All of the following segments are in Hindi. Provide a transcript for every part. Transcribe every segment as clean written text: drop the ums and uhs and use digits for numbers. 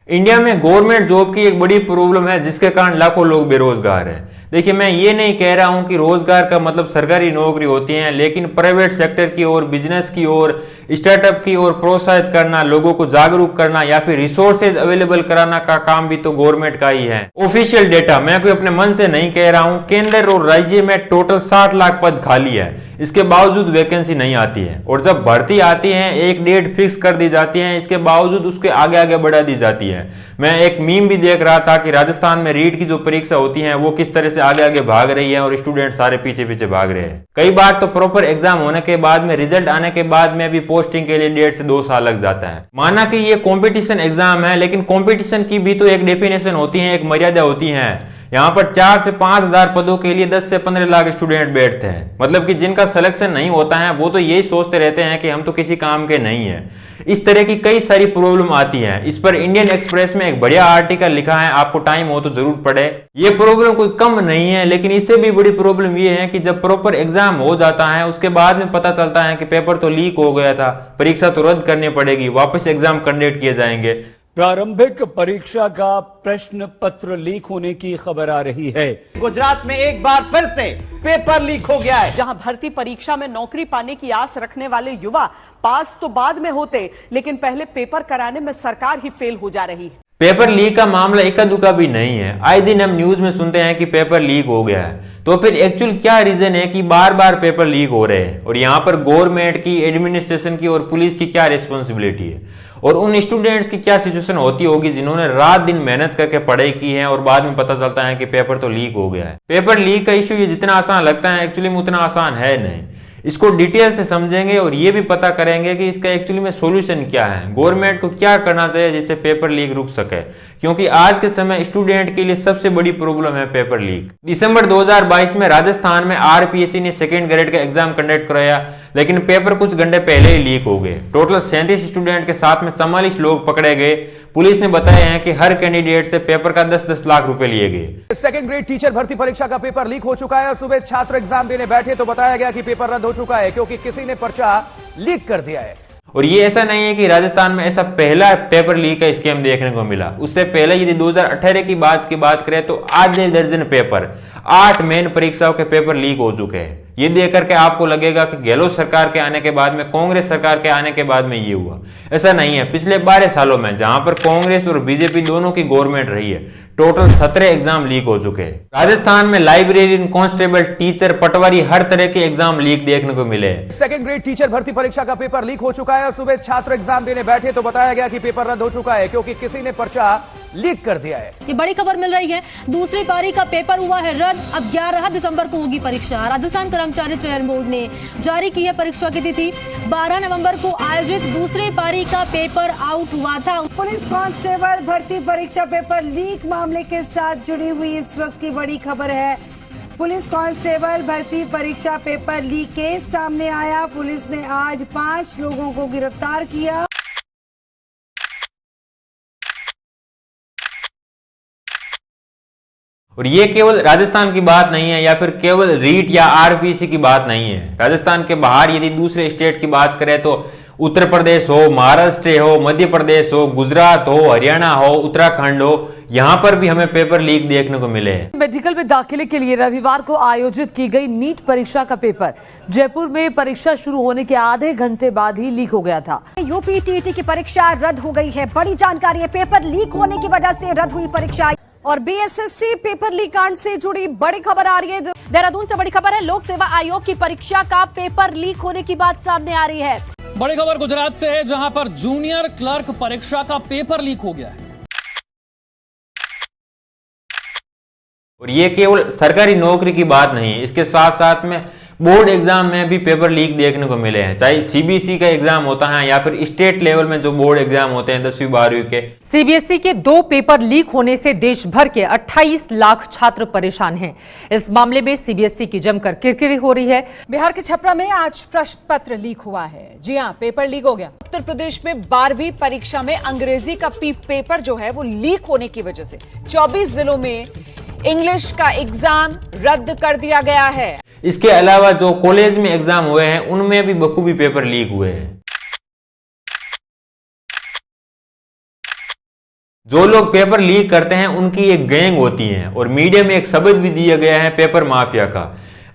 इंडिया में गवर्नमेंट जॉब की एक बड़ी प्रॉब्लम है जिसके कारण लाखों लोग बेरोजगार हैं। देखिए, मैं ये नहीं कह रहा हूं कि रोजगार का मतलब सरकारी नौकरी होती है, लेकिन प्राइवेट सेक्टर की ओर, बिजनेस की ओर, स्टार्टअप की ओर प्रोत्साहित करना, लोगों को जागरूक करना या फिर रिसोर्सेज अवेलेबल कराना का काम भी तो गवर्नमेंट का ही है। ऑफिशियल डेटा, मैं कोई अपने मन से नहीं कह रहा हूं, केंद्र और राज्य में टोटल 60 लाख पद खाली है, इसके बावजूद वैकेंसी नहीं आती है। और जब भर्ती आती है एक डेट फिक्स कर दी जाती है, इसके बावजूद उसके आगे आगे बढ़ा दी जाती है। मैं एक मीम भी देख रहा था कि राजस्थान में रीट की जो परीक्षा होती है वो किस तरह से आगे आगे भाग रही है और स्टूडेंट सारे पीछे पीछे भाग रहे हैं। कई बार तो प्रॉपर एग्जाम होने के बाद में, रिजल्ट आने के बाद में भी पोस्टिंग के लिए 1.5 से 2 साल लग जाता है। माना कि ये कंपटीशन एग्जाम है, लेकिन कंपटीशन की भी तो एक डेफिनेशन होती है, एक मर्यादा होती है। यहाँ पर 4 से 5 हजार पदों के लिए 10 से 15 लाख स्टूडेंट बैठते हैं। मतलब कि जिनका सिलेक्शन नहीं होता है वो तो यही सोचते रहते हैं कि हम तो किसी काम के नहीं है। इस तरह की कई सारी प्रॉब्लम आती है। इस पर इंडियन एक्सप्रेस में एक बढ़िया आर्टिकल लिखा है, आपको टाइम हो तो जरूर पढ़े। ये प्रॉब्लम कोई कम नहीं है, लेकिन इससे भी बड़ी प्रॉब्लम ये है कि जब प्रॉपर एग्जाम हो जाता है उसके बाद में पता चलता है कि पेपर तो लीक हो गया था, परीक्षा तो रद्द करनी पड़ेगी, वापस एग्जाम कंडक्ट किए जाएंगे। प्रारंभिक परीक्षा का प्रश्न पत्र लीक होने की खबर आ रही है। गुजरात में एक बार फिर से पेपर लीक हो गया है। जहां भर्ती परीक्षा में नौकरी पाने की आस रखने वाले युवा पास तो बाद में होते, लेकिन पहले पेपर कराने में सरकार ही फेल हो जा रही है। पेपर लीक का मामला इक्का दुक्का भी नहीं है। आए दिन हम न्यूज में सुनते हैं कि पेपर लीक हो गया है, तो फिर एक्चुअल क्या रीजन है कि बार बार पेपर लीक हो रहे हैं? और यहाँ पर गवर्नमेंट की, एडमिनिस्ट्रेशन की और पुलिस की क्या रिस्पॉन्सिबिलिटी है? और उन स्टूडेंट्स की क्या सिचुएशन होती होगी जिन्होंने रात दिन मेहनत करके पढ़ाई की है और बाद में पता चलता है कि पेपर तो लीक हो गया है। पेपर लीक का इश्यू ये जितना आसान लगता है, एक्चुअली में उतना आसान है नहीं। इसको डिटेल से समझेंगे और ये भी पता करेंगे कि इसका एक्चुअली में सॉल्यूशन क्या है, गवर्नमेंट को क्या करना चाहिए जिससे पेपर लीक रुक सके। क्योंकि आज के समय स्टूडेंट के लिए सबसे बड़ी प्रॉब्लम है पेपर लीक। दिसंबर 2022 में राजस्थान में आरपीएससी ने सेकेंड ग्रेड का एग्जाम कंडक्ट कराया, लेकिन पेपर कुछ घंटे पहले ही लीक हो गए। टोटल 37 स्टूडेंट के साथ में 44 लोग पकड़े गए। पुलिस ने बताया है कि हर कैंडिडेट से पेपर का 10-10 लाख रुपए लिए गए। सेकेंड ग्रेड टीचर भर्ती परीक्षा का पेपर लीक हो चुका है और सुबह छात्र एग्जाम देने बैठे तो बताया गया कि पेपर रद्द हो चुका है क्योंकि किसी ने पर्चा लीक कर दिया है। और ये ऐसा नहीं है कि राजस्थान में ऐसा पहला पेपर लीक का स्कैम देखने को मिला। उससे पहले यदि 2018 की बात करें तो आधे दर्जन पेपर, 8 मेन परीक्षाओं के पेपर लीक हो चुके हैं। ये देख करके आपको लगेगा कि गहलोत सरकार के आने के बाद में, कांग्रेस सरकार के आने के बाद में ये हुआ। ऐसा नहीं है। पिछले 12 सालों में जहां पर कांग्रेस और बीजेपी दोनों की गवर्नमेंट रही है, टोटल 17 एग्जाम लीक हो चुके हैं। राजस्थान में लाइब्रेरियन, कांस्टेबल, टीचर, पटवारी, हर तरह के एग्जाम लीक देखने को मिले। सेकेंड ग्रेड टीचर भर्ती परीक्षा का पेपर लीक हो चुका है और सुबह छात्र एग्जाम देने बैठे तो बताया गया कि पेपर रद्द हो चुका है क्योंकि किसी ने पर्चा लीक कर दिया है। ये बड़ी खबर मिल रही है। दूसरी पारी का पेपर हुआ है रद्द। अब 11 दिसंबर को होगी परीक्षा। राजस्थान कर्मचारी चयन बोर्ड ने जारी की है परीक्षा की तिथि। 12 नवंबर को आयोजित दूसरी पारी का पेपर आउट हुआ था। पुलिस कांस्टेबल भर्ती परीक्षा पेपर लीक मामले के साथ जुड़ी हुई इस वक्त की बड़ी खबर है। पुलिस कांस्टेबल भर्ती परीक्षा पेपर लीक केस सामने आया। पुलिस ने आज 5 लोगों को गिरफ्तार किया। और ये केवल राजस्थान की बात नहीं है या फिर केवल रीट या आरपीसी की बात नहीं है। राजस्थान के बाहर यदि दूसरे स्टेट की बात करें तो उत्तर प्रदेश हो, महाराष्ट्र हो, मध्य प्रदेश हो, गुजरात हो, हरियाणा हो, उत्तराखंड हो, यहाँ पर भी हमें पेपर लीक देखने को मिले हैं। मेडिकल में दाखिले के लिए रविवार को आयोजित की गई नीट परीक्षा का पेपर जयपुर में परीक्षा शुरू होने के आधे घंटे बाद ही लीक हो गया था। यूपी टीईटी की परीक्षा रद्द हो गई है। बड़ी जानकारी है, पेपर लीक होने की वजह से रद्द हुई परीक्षा। और बीएसएससी पेपर लीक कांड से जुड़ी बड़ी खबर आ रही है। देहरादून से बड़ी खबर है। लोक सेवा आयोग की परीक्षा का पेपर लीक होने की बात सामने आ रही है। बड़ी खबर गुजरात से है, जहां पर जूनियर क्लर्क परीक्षा का पेपर लीक हो गया है। और ये केवल सरकारी नौकरी की बात नहीं है, इसके साथ साथ में बोर्ड एग्जाम में भी पेपर लीक देखने को मिले हैं। चाहे सीबीएसई का एग्जाम होता है या फिर स्टेट लेवल में जो बोर्ड एग्जाम होते हैं 10वीं 12वीं के। सीबीएसई के 2 पेपर लीक होने से देश भर के 28 लाख छात्र परेशान हैं। इस मामले में सीबीएसई की जमकर किरकिरी हो रही है। बिहार के छपरा में आज प्रश्न पत्र लीक हुआ है। जी हाँ, पेपर लीक हो गया। उत्तर प्रदेश में 12वीं परीक्षा में अंग्रेजी का पेपर जो है वो लीक होने की वजह से 24 जिलों में इंग्लिश का एग्जाम रद्द कर दिया गया है। इसके अलावा जो कॉलेज में एग्जाम हुए हैं उनमें भी बखूबी पेपर लीक हुए हैं। जो लोग पेपर लीक करते हैं उनकी एक गैंग होती है और मीडिया में एक शब्द भी दिया गया है पेपर माफिया का।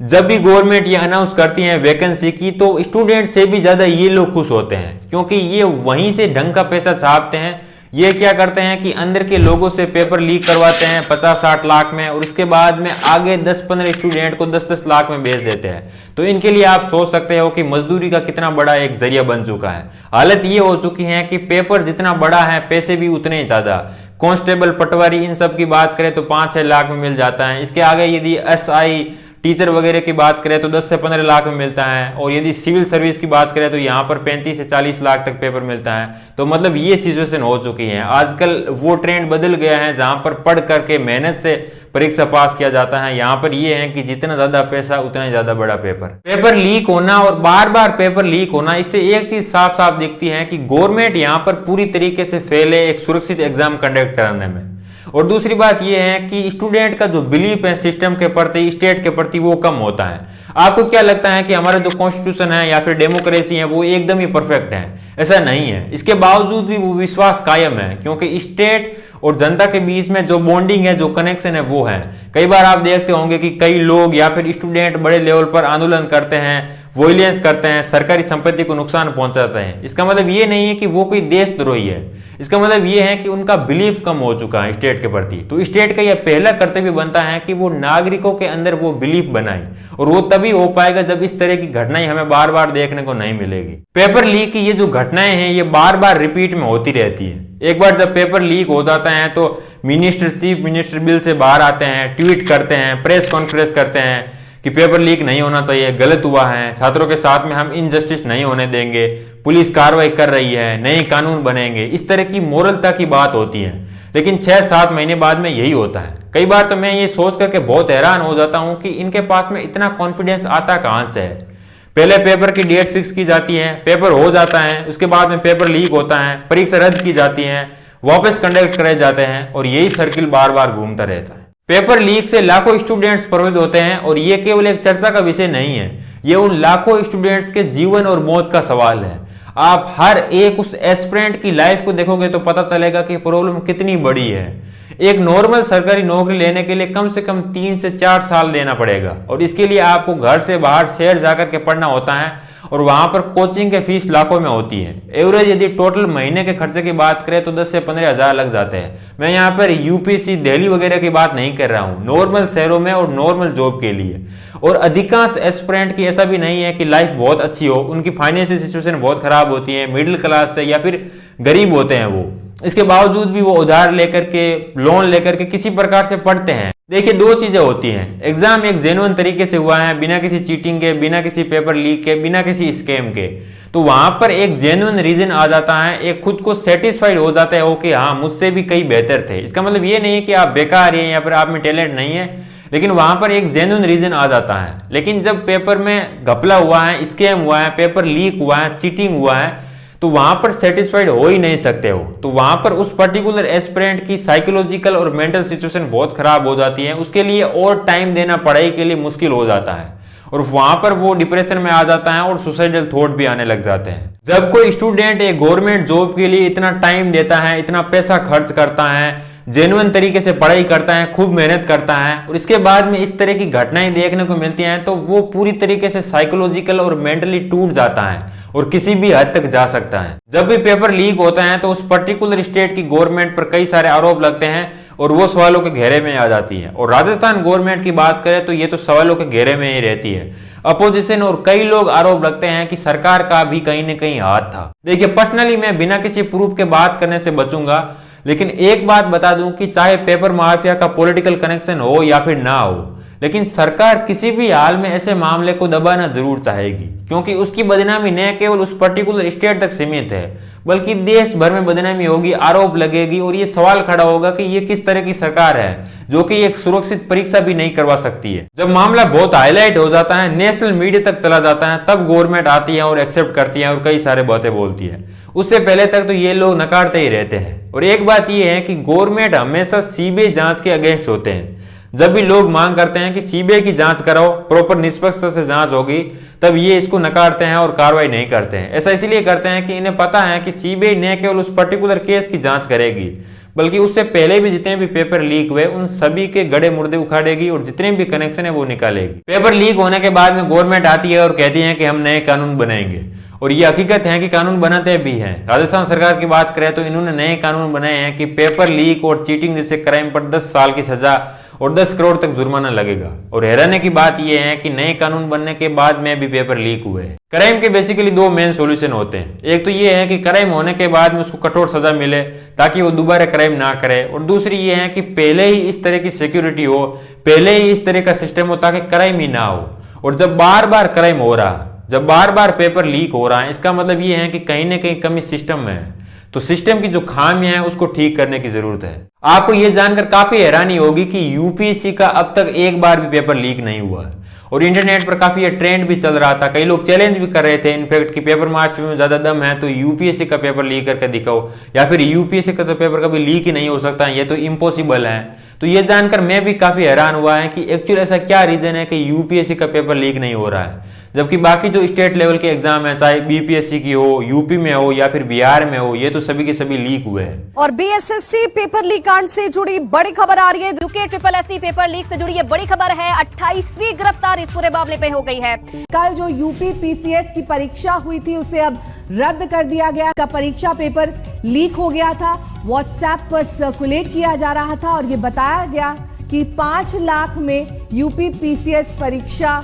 जब भी गवर्नमेंट ये अनाउंस करती है वैकेंसी की तो स्टूडेंट से भी ज्यादा ये लोग खुश होते हैं, क्योंकि ये वहीं से ढंग का पैसा छापते हैं। ये क्या करते हैं कि अंदर के लोगों से पेपर लीक करवाते हैं 50-60 लाख में, और उसके बाद में आगे 10-15 स्टूडेंट को 10-10 लाख में बेच देते हैं। तो इनके लिए आप सोच सकते हो कि मजदूरी का कितना बड़ा एक जरिया बन चुका है। हालत ये हो चुकी है कि पेपर जितना बड़ा है पैसे भी उतने ही ज्यादा। कांस्टेबल, पटवारी, इन सब की बात करें तो 5-6 लाख में मिल जाता है। इसके आगे यदि SI, टीचर वगैरह की बात करें तो 10 से 15 लाख में मिलता है, और यदि सिविल सर्विस की बात करें तो यहाँ पर 35 से 40 लाख तक पेपर मिलता है। तो मतलब ये सिचुएशन हो चुकी है। आजकल वो ट्रेंड बदल गया है जहां पर पढ़ करके मेहनत से परीक्षा पास किया जाता है। यहाँ पर ये है कि जितना ज्यादा पैसा उतना ज्यादा बड़ा पेपर लीक होना और बार बार पेपर लीक होना, इससे एक चीज साफ साफ दिखती है कि गवर्नमेंट यहाँ पर पूरी तरीके से फेल है एक सुरक्षित एग्जाम कंडक्ट कराने में। और दूसरी बात यह है कि स्टूडेंट का जो बिलीफ है सिस्टम के प्रति, स्टेट के प्रति, वो कम होता है। आपको क्या लगता है कि हमारा जो कॉन्स्टिट्यूशन है या फिर डेमोक्रेसी है वो एकदम ही परफेक्ट है? ऐसा नहीं है। इसके बावजूद भी वो विश्वास कायम है, क्योंकि स्टेट और जनता के बीच में जो बॉन्डिंग है, जो कनेक्शन है, वो है। कई बार आप देखते होंगे कि कई लोग या फिर स्टूडेंट बड़े लेवल पर आंदोलन करते हैं, वॉयलेंस करते हैं, सरकारी संपत्ति को नुकसान पहुंचाते हैं। इसका मतलब ये नहीं है कि वो कोई देशद्रोही है, इसका मतलब ये है कि उनका बिलीफ कम हो चुका है स्टेट के प्रति। तो स्टेट का यह पहला कर्तव्य बनता है कि वो नागरिकों के अंदर वो बिलीफ बनाए, और वो तभी हो पाएगा जब इस तरह की घटनाएं हमें बार बार देखने को नहीं मिलेगी। पेपर लीक की ये जो घटनाएं हैं ये बार बार रिपीट में होती रहती है। एक बार जब पेपर लीक हो जाता है तो मिनिस्टर, चीफ मिनिस्टर बिल से बाहर आते हैं, ट्वीट करते हैं, प्रेस कॉन्फ्रेंस करते हैं कि पेपर लीक नहीं होना चाहिए, गलत हुआ है, छात्रों के साथ में हम इनजस्टिस नहीं होने देंगे, पुलिस कार्रवाई कर रही है, नए कानून बनेंगे। इस तरह की मोरलता की बात होती है, लेकिन 6-7 महीने बाद में यही होता है। कई बार तो मैं ये सोच करके बहुत हैरान हो जाता हूं कि इनके पास में इतना कॉन्फिडेंस आता कहां से है। पहले पेपर की डेट फिक्स की जाती है, पेपर हो जाता है, उसके बाद में पेपर लीक होता है, परीक्षा रद्द की जाती है, वापस कंडक्ट कराए जाते हैं, और यही सर्किल बार बार घूमता रहता है। पेपर लीक से लाखों स्टूडेंट्स प्रभावित होते हैं, और ये केवल एक चर्चा का विषय नहीं है, ये उन लाखों स्टूडेंट्स के जीवन और मौत का सवाल है। आप हर एक उस एस्पिरेंट की लाइफ को देखोगे तो पता चलेगा कि प्रॉब्लम कितनी बड़ी है। एक नॉर्मल सरकारी नौकरी लेने के लिए कम से कम 3 से 4 साल देना पड़ेगा, और इसके लिए आपको घर से बाहर शहर जाकर के पढ़ना होता है, और वहां पर कोचिंग के फीस लाखों में होती है। एवरेज यदि टोटल महीने के खर्चे की बात करें तो 10 से 15 हजार लग जाते हैं। मैं यहाँ पर यूपीसी, दिल्ली वगैरह की बात नहीं कर रहा हूँ, नॉर्मल शहरों में और नॉर्मल जॉब के लिए। और अधिकांश एस्पिरेंट की ऐसा भी नहीं है कि लाइफ बहुत अच्छी हो, उनकी फाइनेंशियल सिचुएशन बहुत खराब होती है, मिडिल क्लास से या फिर गरीब होते हैं वो। इसके बावजूद भी वो उधार लेकर के, लोन लेकर के किसी प्रकार से पढ़ते हैं। देखिए, 2 चीजें होती हैं। एग्जाम एक जेन्युइन तरीके से हुआ है, बिना किसी चीटिंग के, बिना किसी पेपर लीक के, बिना किसी स्कैम के, तो वहां पर एक जेन्युइन रीजन आ जाता है, एक खुद को सेटिस्फाइड हो जाता है कि हाँ, मुझसे भी कई बेहतर थे। इसका मतलब ये नहीं है कि आप बेकार हैं या फिर आप में टैलेंट नहीं है, लेकिन वहां पर एक जेन्युइन रीजन आ जाता है। लेकिन जब पेपर में घपला हुआ है, स्कैम हुआ है, पेपर लीक हुआ है, चीटिंग हुआ है, तो वहां पर सेटिस्फाइड हो ही नहीं सकते हो। तो वहां पर उस पर्टिकुलर एस्पिरेंट की साइकोलॉजिकल और मेंटल सिचुएशन बहुत खराब हो जाती है, उसके लिए और टाइम देना पढ़ाई के लिए मुश्किल हो जाता है, और वहां पर वो डिप्रेशन में आ जाता है और सुसाइडल थॉट भी आने लग जाते हैं। जब कोई स्टूडेंट एक गवर्नमेंट जॉब के लिए इतना टाइम देता है, इतना पैसा खर्च करता है, जेन्युइन तरीके से पढ़ाई करता है, खूब मेहनत करता है, और इसके बाद में इस तरह की घटनाएं देखने को मिलती हैं, तो वो पूरी तरीके से साइकोलॉजिकल और मेंटली टूट जाता है और किसी भी हद तक जा सकता है। जब भी पेपर लीक होता है तो उस पर्टिकुलर स्टेट की गवर्नमेंट पर कई सारे आरोप लगते हैं, और वो सवालों के घेरे में आ जाती है। और राजस्थान गवर्नमेंट की बात करें तो ये तो सवालों के घेरे में ही रहती है। अपोजिशन और कई लोग आरोप लगते हैं कि सरकार का भी कहीं न कहीं हाथ था। देखिए, पर्सनली मैं बिना किसी प्रूफ के बात करने से बचूंगा, लेकिन एक बात बता दूं कि चाहे पेपर माफिया का पॉलिटिकल कनेक्शन हो या फिर ना हो, लेकिन सरकार किसी भी हाल में ऐसे मामले को दबाना जरूर चाहेगी, क्योंकि उसकी बदनामी न केवल उस पर्टिकुलर स्टेट तक सीमित है, बल्कि देश भर में बदनामी होगी, आरोप लगेगी, और ये सवाल खड़ा होगा कि ये किस तरह की सरकार है जो कि एक सुरक्षित परीक्षा भी नहीं करवा सकती है। जब मामला बहुत हाईलाइट हो जाता है, नेशनल मीडिया तक चला जाता है, तब गवर्नमेंट आती है और एक्सेप्ट करती है और कई सारे बातें बोलती है। उससे पहले तक तो ये लोग नकारते ही रहते हैं। और एक बात ये है कि गवर्नमेंट हमेशा सीबीआई जांच के अगेंस्ट होते हैं। जब भी लोग मांग करते हैं कि सीबीआई की जांच कराओ, प्रॉपर निष्पक्षता से जांच होगी, तब ये इसको नकारते हैं और कार्रवाई नहीं करते हैं। ऐसा इसलिए करते हैं कि इन्हें पता है कि सीबीआई न केवल उस पर्टिकुलर केस की जांच करेगी, बल्कि उससे पहले भी जितने भी पेपर लीक हुए उन सभी के गड़े मुर्दे उखाड़ेगी और जितने भी कनेक्शन है वो निकालेगी। पेपर लीक होने के बाद में गवर्नमेंट आती है और कहती है कि हम नए कानून बनाएंगे, और ये हकीकत है कि कानून बनाते भी हैं। राजस्थान सरकार की बात करें तो इन्होंने नए कानून बनाए हैं कि पेपर लीक और चीटिंग जैसे क्राइम पर 10 साल की सजा और 10 करोड़ तक जुर्माना लगेगा। और हैरानी की बात यह है कि नए कानून बनने के बाद में भी पेपर लीक हुए हैं। क्राइम के बेसिकली 2 मेन सॉल्यूशन होते हैं। एक तो ये है कि क्राइम होने के बाद में उसको कठोर सजा मिले ताकि वो दोबारा क्राइम ना करे, और दूसरी ये है कि पहले ही इस तरह की सिक्योरिटी हो, पहले ही इस तरह का सिस्टम हो ताकि क्राइम ही ना हो। और जब बार बार क्राइम हो रहा, जब बार बार पेपर लीक हो रहा है, इसका मतलब ये है कि कहीं ना कहीं कमी सिस्टम में है। तो सिस्टम की जो खामियां हैं उसको ठीक करने की जरूरत है। आपको यह जानकर काफी हैरानी होगी कि यूपीएससी का अब तक एक बार भी पेपर लीक नहीं हुआ है, और इंटरनेट पर काफी ये ट्रेंड भी चल रहा था। कई लोग चैलेंज भी कर रहे थे इनफैक्ट कि पेपर मार्च में ज्यादा दम है तो यूपीएससी का पेपर लीक करके दिखाओ, या फिर यूपीएससी का तो पेपर कभी लीक ही नहीं हो सकता, ये तो इम्पॉसिबल है। तो ये जानकर मैं भी काफी हैरान हुआ है कि एक्चुअली ऐसा क्या रीजन है कि यूपीएससी का पेपर लीक नहीं हो रहा है, जबकि बाकी जो स्टेट लेवल के एग्जाम है, चाहे बीपीएससी की हो, यूपी में हो या फिर बिहार में हो, ये तो सभी के सभी लीक हुए हैं। और बीएसएससी पेपर लीक कांड से जुड़ी बड़ी खबर आ रही है। यूके SSC पेपर लीक से जुड़ी ये बड़ी खबर है। 28वीं गिरफ्तार इस पूरे मामले पे हो गई है। कल जो यूपी पीसीएस की परीक्षा हुई थी उसे अब रद्द कर दिया गया। का परीक्षा पेपर लीक हो गया था, व्हाट्सएप पर सर्कुलेट किया जा रहा था और ये बताया गया कि 5 लाख में यूपी पीसीएस परीक्षा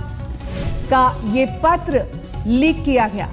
का ये पत्र लीक किया गया।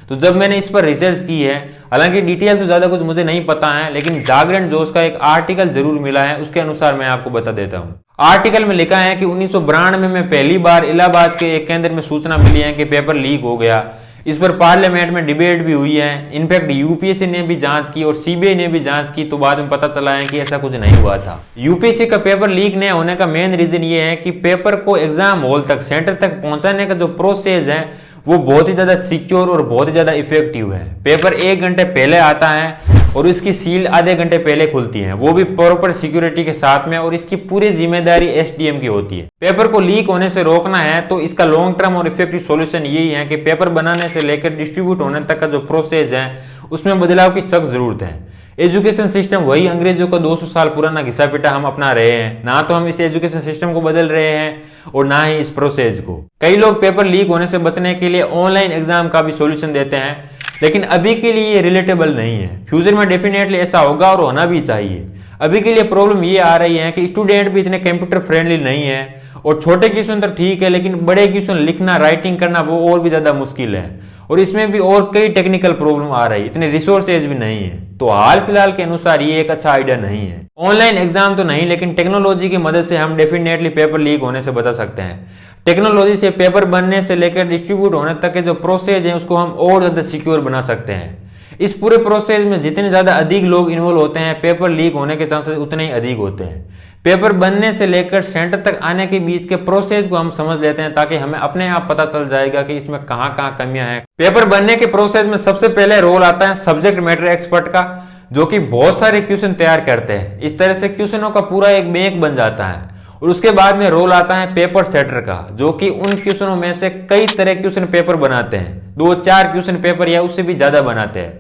तो जब मैंने इस पर रिसर्च की है, हालांकि डिटेल तो ज्यादा कुछ मुझे नहीं पता है, लेकिन जागरण जोश का एक आर्टिकल जरूर मिला है, उसके अनुसार मैं आपको बता देता हूँ। आर्टिकल में लिखा है कि 1992 में पहली बार इलाहाबाद के एक केंद्र में सूचना मिली है कि पेपर लीक हो गया। इस पर पार्लियामेंट में डिबेट भी हुई है। इनफैक्ट यूपीएससी ने भी जांच की और सीबीआई ने भी जांच की, तो बाद में पता चला है कि ऐसा कुछ नहीं हुआ था। यूपीएससी का पेपर लीक नहीं होने का मेन रीजन ये है कि पेपर को एग्जाम हॉल तक, सेंटर तक पहुंचाने का जो प्रोसेस है वो बहुत ही ज्यादा सिक्योर और बहुत ही ज्यादा इफेक्टिव है। पेपर 1 घंटे पहले आता है और इसकी सील आधे घंटे पहले खुलती है, वो भी प्रॉपर सिक्योरिटी के साथ में, और इसकी पूरी जिम्मेदारी एसडीएम की होती है। पेपर को लीक होने से रोकना है तो इसका लॉन्ग टर्म और इफेक्टिव सॉल्यूशन यही है कि पेपर बनाने से लेकर डिस्ट्रीब्यूट होने तक का जो प्रोसेस है उसमें बदलाव की सख्त जरूरत है। एजुकेशन सिस्टम वही अंग्रेजों का 200 साल पुराना घिसा पिटा हम अपना रहे हैं। ना तो हम इस एजुकेशन सिस्टम को बदल रहे हैं और ना ही इस प्रोसेस को। कई लोग पेपर लीक होने से बचने के लिए ऑनलाइन एग्जाम का भी सॉल्यूशन देते हैं, लेकिन अभी के लिए ये रिलेटेबल नहीं है। फ्यूचर में डेफिनेटली ऐसा होगा और होना भी चाहिए। अभी के लिए प्रॉब्लम ये आ रही है कि स्टूडेंट भी इतने कंप्यूटर फ्रेंडली नहीं है, और छोटे क्वेश्चन तो ठीक है लेकिन बड़े क्वेश्चन लिखना, राइटिंग करना वो और भी ज्यादा मुश्किल है, और इसमें भी और कई टेक्निकल प्रॉब्लम आ रही है, इतने रिसोर्सेज भी नहीं है। तो हाल फिलहाल के अनुसार ये एक अच्छा आइडिया नहीं है। ऑनलाइन एग्जाम तो नहीं, लेकिन टेक्नोलॉजी की मदद से हम डेफिनेटली पेपर लीक होने से बचा सकते हैं। टेक्नोलॉजी से पेपर बनने से लेकर डिस्ट्रीब्यूट होने तक के जो प्रोसेस है उसको हम और ज्यादा सिक्योर बना सकते हैं। इस पूरे प्रोसेस में जितने ज्यादा अधिक लोग इन्वॉल्व होते हैं, पेपर लीक होने के चांसेस उतने ही अधिक होते हैं। पेपर बनने से लेकर सेंटर तक आने के बीच के प्रोसेस को हम समझ लेते हैं, ताकि हमें अपने आप पता चल जाएगा कि इसमें कहां कहां कमियां हैं। पेपर बनने के प्रोसेस में सबसे पहले रोल आता है सब्जेक्ट मैटर एक्सपर्ट का, जो कि बहुत सारे क्वेश्चन तैयार करते हैं। इस तरह से क्वेश्चनों का पूरा एक बैंक बन जाता है। और उसके बाद में रोल आता है पेपर सेटर का, जो कि उन क्वेश्चनों में से कई तरह क्वेश्चन पेपर बनाते हैं, 2-4 क्वेश्चन पेपर या उससे भी ज्यादा बनाते हैं।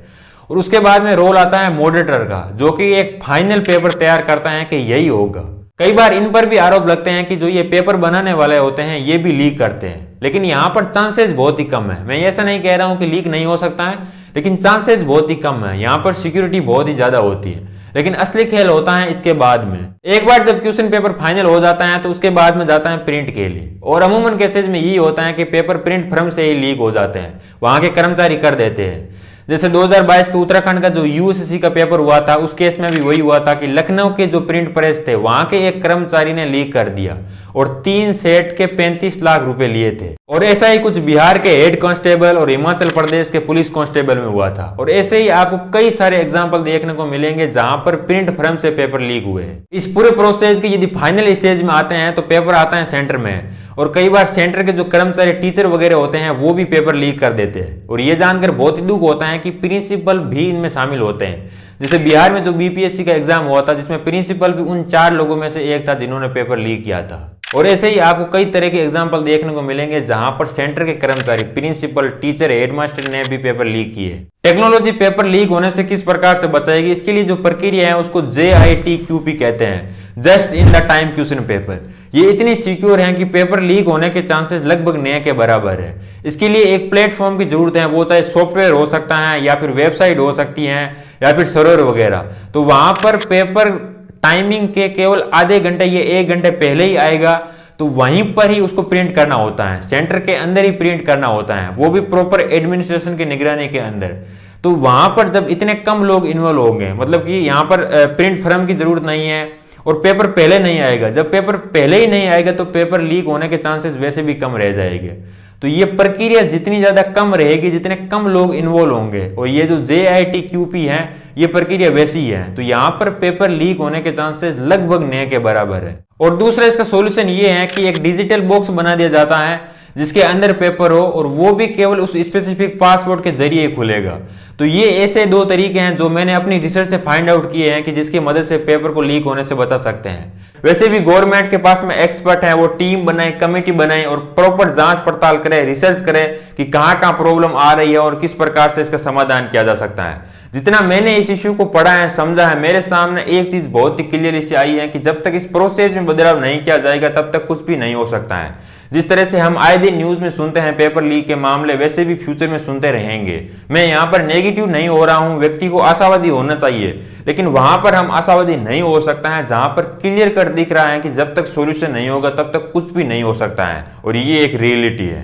और उसके बाद में रोल आता है मॉडरेटर का, जो कि एक फाइनल पेपर तैयार करता है कि यही होगा। कई बार इन पर भी आरोप लगते हैं कि जो ये पेपर बनाने वाले होते हैं ये भी लीक करते हैं, लेकिन यहाँ पर चांसेस बहुत ही कम है। मैं ऐसा नहीं कह रहा हूं कि लीक नहीं हो सकता है, लेकिन चांसेस बहुत ही कम है। यहाँ पर सिक्योरिटी बहुत ही ज्यादा होती है, लेकिन असली खेल होता है इसके बाद में। एक बार जब क्वेश्चन पेपर फाइनल हो जाता है तो उसके बाद में जाता है प्रिंट के लिए, और अमूमन केसेज में यही होता है कि पेपर प्रिंट फर्म से ही लीक हो जाते हैं, वहां के कर्मचारी कर देते हैं। जैसे 2022 के उत्तराखंड का जो यूएसएससी का पेपर हुआ था, उस केस में भी वही हुआ था कि लखनऊ के जो प्रिंट प्रेस थे वहां के एक कर्मचारी ने लीक कर दिया और 3 सेट के 35 लाख रुपए लिए थे। और ऐसा ही कुछ बिहार के हेड कांस्टेबल और हिमाचल प्रदेश के पुलिस कांस्टेबल में हुआ था। और ऐसे ही आपको कई सारे एग्जाम्पल देखने को मिलेंगे जहां पर प्रिंट फर्म से पेपर लीक हुए हैं। इस पूरे प्रोसेस के यदि फाइनल स्टेज में आते हैं तो पेपर आता है सेंटर में, और कई बार सेंटर के जो कर्मचारी टीचर वगैरह होते हैं वो भी पेपर लीक कर देते हैं। और ये जानकर बहुत ही दुख होता है कि प्रिंसिपल भी इनमें शामिल होते हैं। जैसे बिहार में जो बीपीएससी का एग्जाम हुआ था, जिसमें प्रिंसिपल भी उन 4 लोगों में से एक था जिन्होंने पेपर लीक किया था। और ऐसे ही आपको कई तरह के एग्जाम्पल देखने को मिलेंगे जहां पर सेंटर के कर्मचारी, प्रिंसिपल, टीचर, हेडमास्टर ने भी पेपर लीक किए। टेक्नोलॉजी पेपर लीक होने से किस प्रकार से बचाएगी, इसके लिए जो प्रक्रिया है उसको JITQP कहते हैं, just in the time question paper. ये इतनी सिक्योर है कि पेपर लीक होने के चांसेस लगभग नए के बराबर है। इसके लिए एक प्लेटफॉर्म की जरूरत है, वो चाहे सॉफ्टवेयर हो सकता है या फिर वेबसाइट हो सकती है या फिर सर्वर वगैरह। तो वहां पर पेपर टाइमिंग के केवल आधे घंटे या 1 घंटे पहले ही आएगा, तो वहीं पर ही उसको प्रिंट करना होता है, सेंटर के अंदर ही प्रिंट करना होता है, वो भी प्रॉपर एडमिनिस्ट्रेशन की निगरानी के अंदर। तो वहां पर जब इतने कम लोग इन्वॉल्व होंगे, मतलब कि यहाँ पर प्रिंट फर्म की जरूरत नहीं है और पेपर पहले नहीं आएगा। जब पेपर पहले ही नहीं आएगा तो पेपर लीक होने के चांसेस वैसे भी कम रह जाएंगे। तो ये प्रक्रिया जितनी ज्यादा कम रहेगी, जितने कम लोग इन्वॉल्व होंगे, और ये जो JITQP है ये प्रक्रिया वैसी है, तो यहाँ पर पेपर लीक होने के चांसेस लगभग नए के बराबर है। और दूसरा इसका सॉल्यूशन ये है कि एक डिजिटल बॉक्स बना दिया जाता है जिसके अंदर पेपर हो, और वो भी केवल उस स्पेसिफिक पासवर्ड के जरिए खुलेगा। तो ये ऐसे 2 तरीके हैं जो मैंने अपनी रिसर्च से फाइंड आउट किए हैं कि जिसकी मदद से पेपर को लीक होने से बचा सकते हैं। वैसे भी गवर्नमेंट के पास में एक्सपर्ट है, वो टीम बनाए, कमेटी बनाए और प्रॉपर जांच पड़ताल करे, रिसर्च करे कि कहाँ प्रॉब्लम आ रही है और किस प्रकार से इसका समाधान किया जा सकता है। जितना मैंने इस इश्यू को पढ़ा है, समझा है, मेरे सामने एक चीज बहुत ही क्लियरली से आई है कि जब तक इस प्रोसेस में बदलाव नहीं किया जाएगा तब तक कुछ भी नहीं हो सकता है। जिस तरह से हम आए दिन न्यूज में सुनते हैं पेपर लीक के मामले, वैसे भी फ्यूचर में सुनते रहेंगे। मैं यहाँ पर नेगेटिव नहीं हो रहा हूँ, व्यक्ति को आशावादी होना चाहिए, लेकिन वहां पर हम आशावादी नहीं हो सकता है जहां पर क्लियर कट दिख रहा है कि जब तक सॉल्यूशन नहीं होगा तब तक कुछ भी नहीं हो सकता है, और ये एक रियलिटी है।